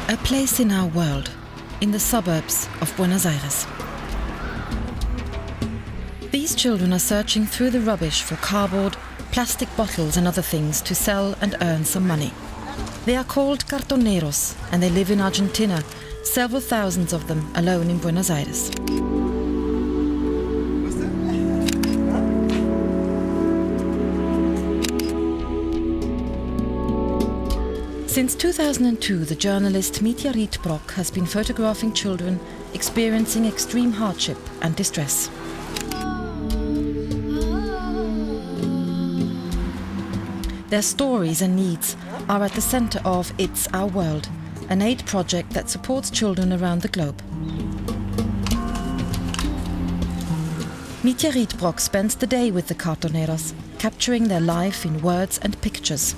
A place in our world, in the suburbs of Buenos Aires. These children are searching through the rubbish for cardboard, plastic bottles and other things to sell and earn some money. They are called cartoneros and they live in Argentina, several thousands of them alone in Buenos Aires. Since 2002, the journalist Mitja Rietbrock has been photographing children experiencing extreme hardship and distress. Their stories and needs are at the centre of It's Our World, an aid project that supports children around the globe. Mitja Rietbrock spends the day with the cartoneros, capturing their life in words and pictures.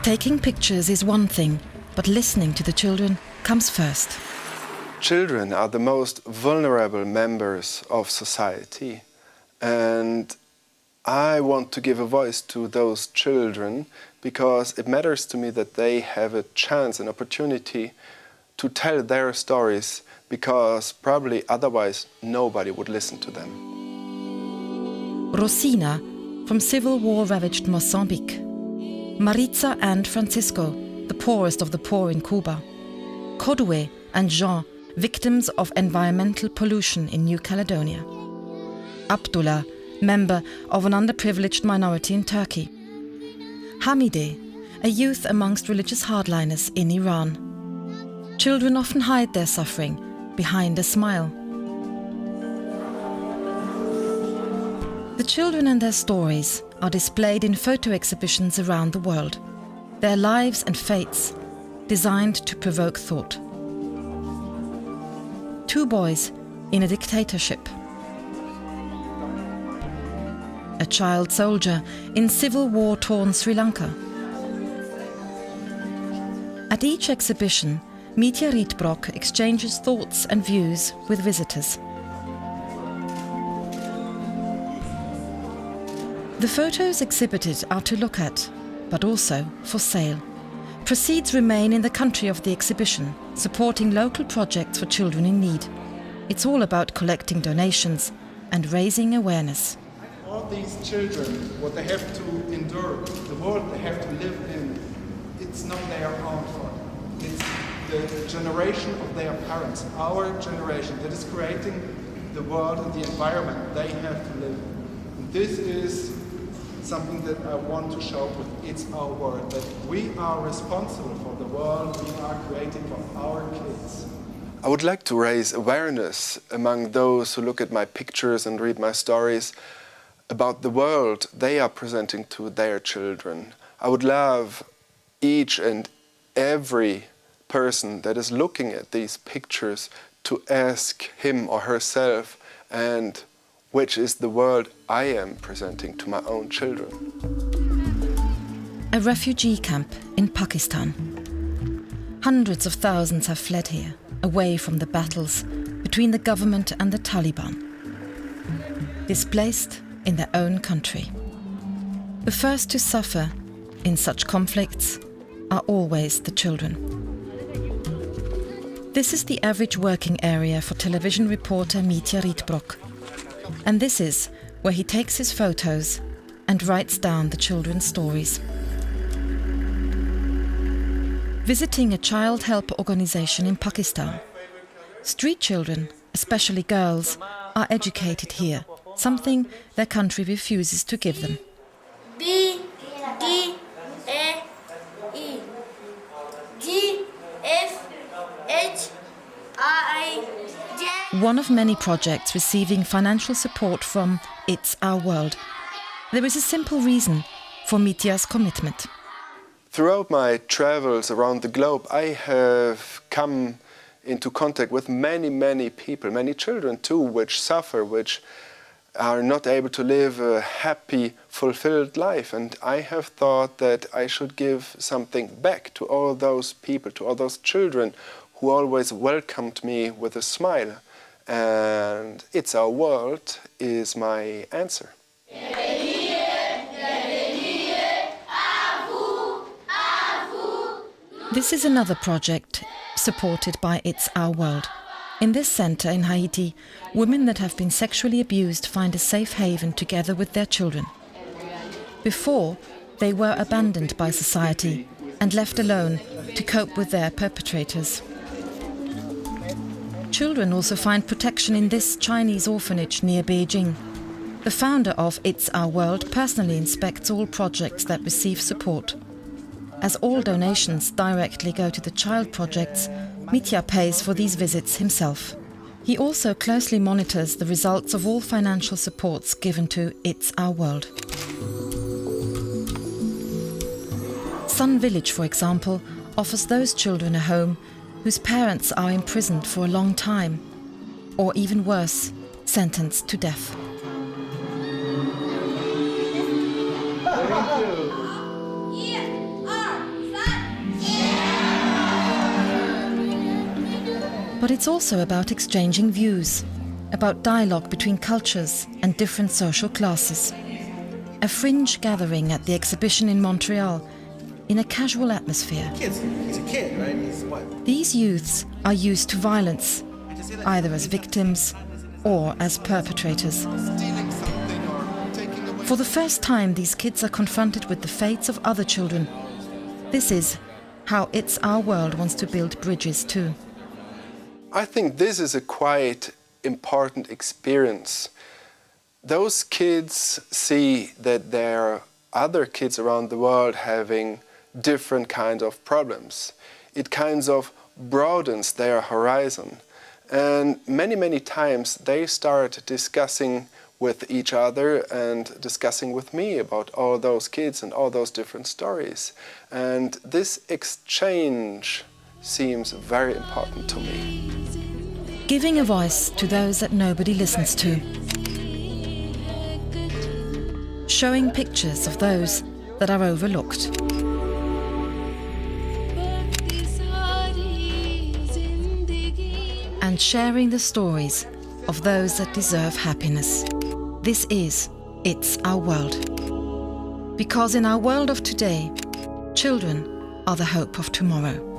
Taking pictures is one thing, but listening to the children comes first. Children are the most vulnerable members of society, and I want to give a voice to those children because it matters to me that they have a chance, an opportunity to tell their stories, because probably otherwise nobody would listen to them. Rosina, from civil war-ravaged Mozambique. Maritza and Francisco, the poorest of the poor in Cuba. Kodwe and Jean, victims of environmental pollution in New Caledonia. Abdullah, member of an underprivileged minority in Turkey. Hamide, a youth amongst religious hardliners in Iran. Children often hide their suffering behind a smile. The children and their stories are displayed in photo exhibitions around the world, their lives and fates designed to provoke thought. Two boys in a dictatorship. A child soldier in civil war-torn Sri Lanka. At each exhibition, Mitja Rietbrock exchanges thoughts and views with visitors. The photos exhibited are to look at, but also for sale. Proceeds remain in the country of the exhibition, supporting local projects for children in need. It's all about collecting donations and raising awareness. All these children, what they have to endure, the world they have to live in, it's not their own fault. It's the generation of their parents, our generation, that is creating the world and the environment they have to live in. And this is something that I want to show with It's Our World, that we are responsible for the world we are creating for our kids. I would like to raise awareness among those who look at my pictures and read my stories about the world they are presenting to their children. I would love each and every person that is looking at these pictures to ask him or herself, and which is the world I am presenting to my own children. A refugee camp in Pakistan. Hundreds of thousands have fled here, away from the battles between the government and the Taliban. Displaced in their own country. The first to suffer in such conflicts are always the children. This is the average working area for television reporter Mitja Rietbrock. And this is where he takes his photos and writes down the children's stories. Visiting a child help organization in Pakistan. Street children, especially girls, are educated here, something their country refuses to give them. B, D, E, I, G, F, H, I, J. One of many projects receiving financial support from It's Our World. There is a simple reason for Mitja's commitment. Throughout my travels around the globe, I have come into contact with many people, many children too, which suffer, which are not able to live a happy, fulfilled life. And I have thought that I should give something back to all those people, to all those children who always welcomed me with a smile. And It's Our World is my answer. This is another project supported by It's Our World. In this centre in Haiti, women that have been sexually abused find a safe haven together with their children. Before, they were abandoned by society and left alone to cope with their perpetrators. Children also find protection in this Chinese orphanage near Beijing. The founder of It's Our World personally inspects all projects that receive support. As all donations directly go to the child projects, Mitja pays for these visits himself. He also closely monitors the results of all financial supports given to It's Our World. Sun Village, for example, offers those children a home whose parents are imprisoned for a long time, or even worse, sentenced to death. But it's also about exchanging views, about dialogue between cultures and different social classes. A fringe gathering at the exhibition in Montreal, in a casual atmosphere. He's a kid, right? He's what? These youths are used to violence, either as victims or as perpetrators. For the first time, these kids are confronted with the fates of other children. This is how It's Our World wants to build bridges too. I think this is a quite important experience. Those kids see that there are other kids around the world having different kinds of problems. It kind of broadens their horizon. And many times they start discussing with each other and discussing with me about all those kids and all those different stories. And this exchange seems very important to me. Giving a voice to those that nobody listens to. Showing pictures of those that are overlooked. And sharing the stories of those that deserve happiness. This is It's Our World. Because in our world of today, children are the hope of tomorrow.